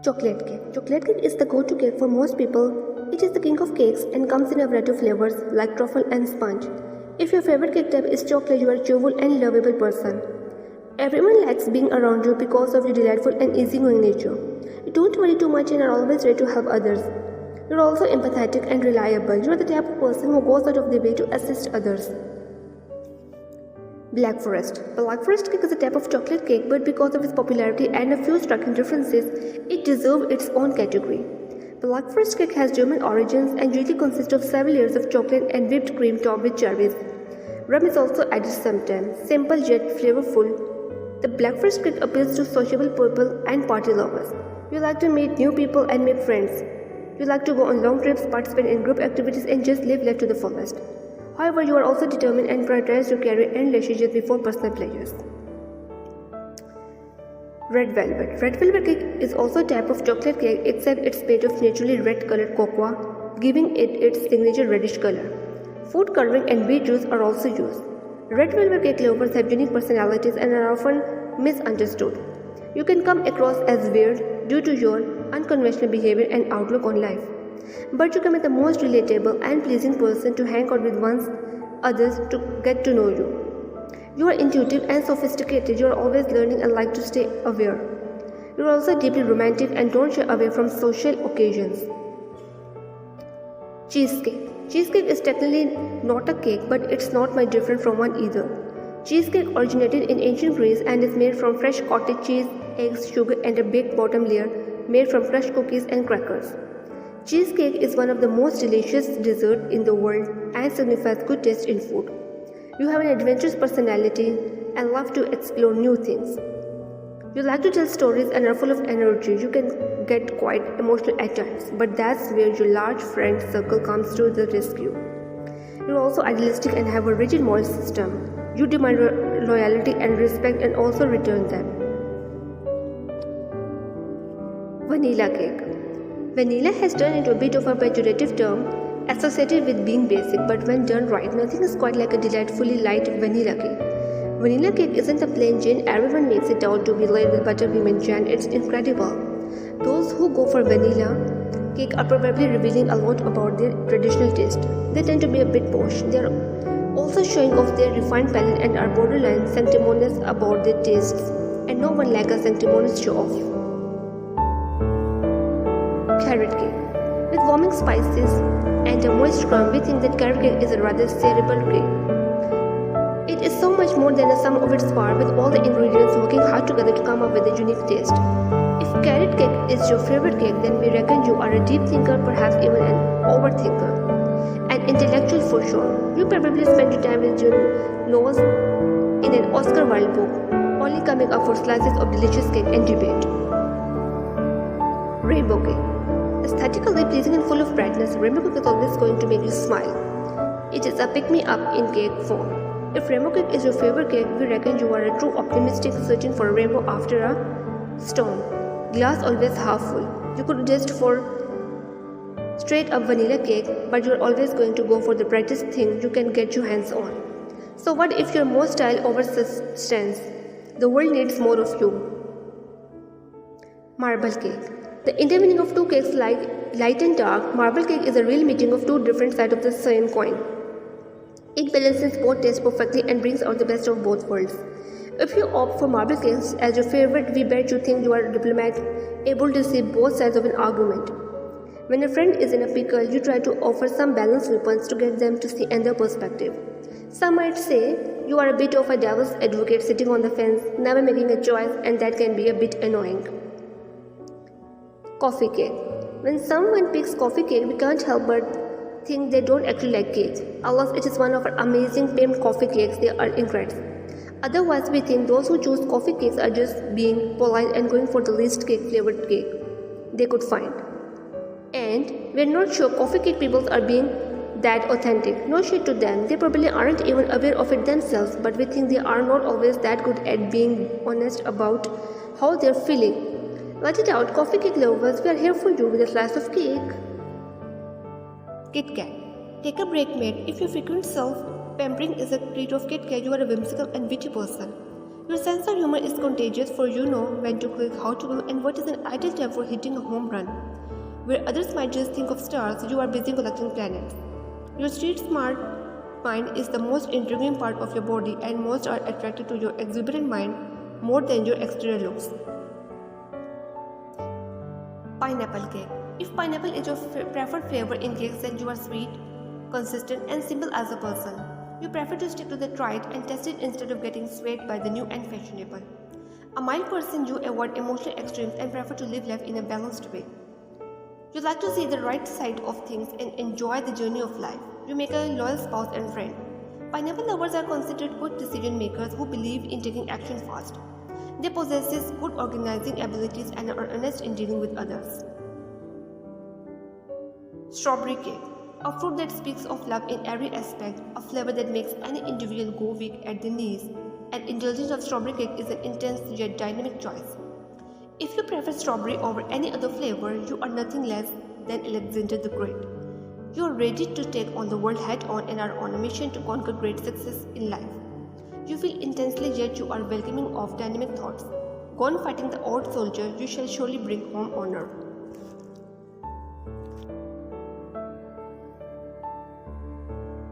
Chocolate cake. Chocolate cake is the go-to cake for most people. It is the king of cakes and comes in a variety of flavors like truffle and sponge. If your favorite cake type is chocolate, you are a cheerful and lovable person. Everyone likes being around you because of your delightful and easygoing nature. You don't worry too much and are always ready to help others. You are also empathetic and reliable. You are the type of person who goes out of their way to assist others. Black Forest. Black Forest cake is a type of chocolate cake, but because of its popularity and a few striking differences, it deserves its own category. Black Forest cake has German origins and usually consists of several layers of chocolate and whipped cream topped with cherries. Rum is also added sometimes. Simple yet flavorful, the Black Forest cake appeals to sociable people and party lovers. You like to meet new people and make friends. You like to go on long trips, participate in group activities, and just live life to the fullest. However, you are also determined and prioritize your career and relationships before personal pleasures. Red velvet. Red velvet cake is also a type of chocolate cake, except it's made of naturally red colored cocoa, giving it its signature reddish color. Food coloring and beet juice are also used. Red velvet cake lovers have unique personalities and are often misunderstood. You can come across as weird due to your unconventional behavior and outlook on life. But you can be the most relatable and pleasing person to hang out with once others to get to know you. You are intuitive and sophisticated. You are always learning and like to stay aware. You are also deeply romantic and don't shy away from social occasions. Cheesecake. Cheesecake is technically not a cake, but it's not much different from one either. Cheesecake originated in ancient Greece and is made from fresh cottage cheese, eggs, sugar, and a baked bottom layer made from crushed cookies and crackers. Cheesecake is one of the most delicious desserts in the world and signifies good taste in food. You have an adventurous personality and love to explore new things. You like to tell stories and are full of energy. You can get quite emotional at times, but that's where your large friend circle comes to the rescue. You're also idealistic and have a rigid moral system. You demand loyalty and respect and also return them. Vanilla cake. Vanilla has turned into a bit of a pejorative term associated with being basic, but when done right, nothing is quite like a delightfully light vanilla cake. Vanilla cake isn't a plain Jane everyone makes it out to be laid with buttercream and jam. It's incredible. Those who go for vanilla cake are probably revealing a lot about their traditional taste. They tend to be a bit posh. They are also showing off their refined palate and are borderline sanctimonious about their tastes, and no one likes a sanctimonious show-off. Carrot cake. With warming spices and a moist crumb, we think that carrot cake is a rather cerebral cake. It is so much more than a sum of its part, with all the ingredients working hard together to come up with a unique taste. If carrot cake is your favorite cake, then we reckon you are a deep thinker, perhaps even an overthinker. An intellectual for sure. You probably spend your time with your nose in an Oscar-worthy book, only coming up for slices of delicious cake and debate. Rainbow cake. Aesthetically pleasing and full of brightness, rainbow cake is always going to make you smile. It is a pick-me-up in cake form. If rainbow cake is your favorite cake, we reckon you are a true optimistic searching for a rainbow after a storm. Glass always half full. You could just for straight up vanilla cake, but you are always going to go for the brightest thing you can get your hands on. So what if you're more style over substance? The world needs more of you. Marble cake. The intermeaning of two cakes like light and dark, marble cake is a real meeting of two different sides of the same coin. It balances both tastes perfectly and brings out the best of both worlds. If you opt for marble cakes as your favorite, we bet you think you are a diplomat, able to see both sides of an argument. When a friend is in a pickle, you try to offer some balanced weapons to get them to see another perspective. Some might say you are a bit of a devil's advocate sitting on the fence, never making a choice, and that can be a bit annoying. Coffee cake. When someone picks coffee cake, we can't help but think they don't actually like cake. Unless it is one of our amazing famed coffee cakes, they are incredible. Otherwise, we think those who choose coffee cakes are just being polite and going for the least cake flavored cake they could find. And we're not sure coffee cake people are being that authentic. No shade to them, they probably aren't even aware of it themselves, but we think they are not always that good at being honest about how they're feeling. Let it out, coffee cake lovers, we are here for you with a slice of cake. Kit Kat. Take a break, mate. If your frequent self-pampering is a treat of Kit Kat, you are a whimsical and witty person. Your sense of humor is contagious, for you know when to click, how to click, and what is an ideal time for hitting a home run. Where others might just think of stars, you are busy collecting planets. Your street smart mind is the most intriguing part of your body, and most are attracted to your exuberant mind more than your exterior looks. Pineapple cake. If pineapple is your preferred flavor in cakes, then you are sweet, consistent, and simple as a person. You prefer to stick to the tried and tested instead of getting swayed by the new and fashionable. A mild person, you avoid emotional extremes and prefer to live life in a balanced way. You like to see the right side of things and enjoy the journey of life. You make a loyal spouse and friend. Pineapple lovers are considered good decision makers who believe in taking action fast. They possess good organizing abilities and are honest in dealing with others. Strawberry cake. A fruit that speaks of love in every aspect, a flavor that makes any individual go weak at the knees. An indulgence of strawberry cake is an intense yet dynamic choice. If you prefer strawberry over any other flavor, you are nothing less than Alexander the Great. You are ready to take on the world head on and are on a mission to conquer great success in life. You feel intensely, yet you are welcoming of dynamic thoughts. Gone fighting the old soldier, you shall surely bring home honor.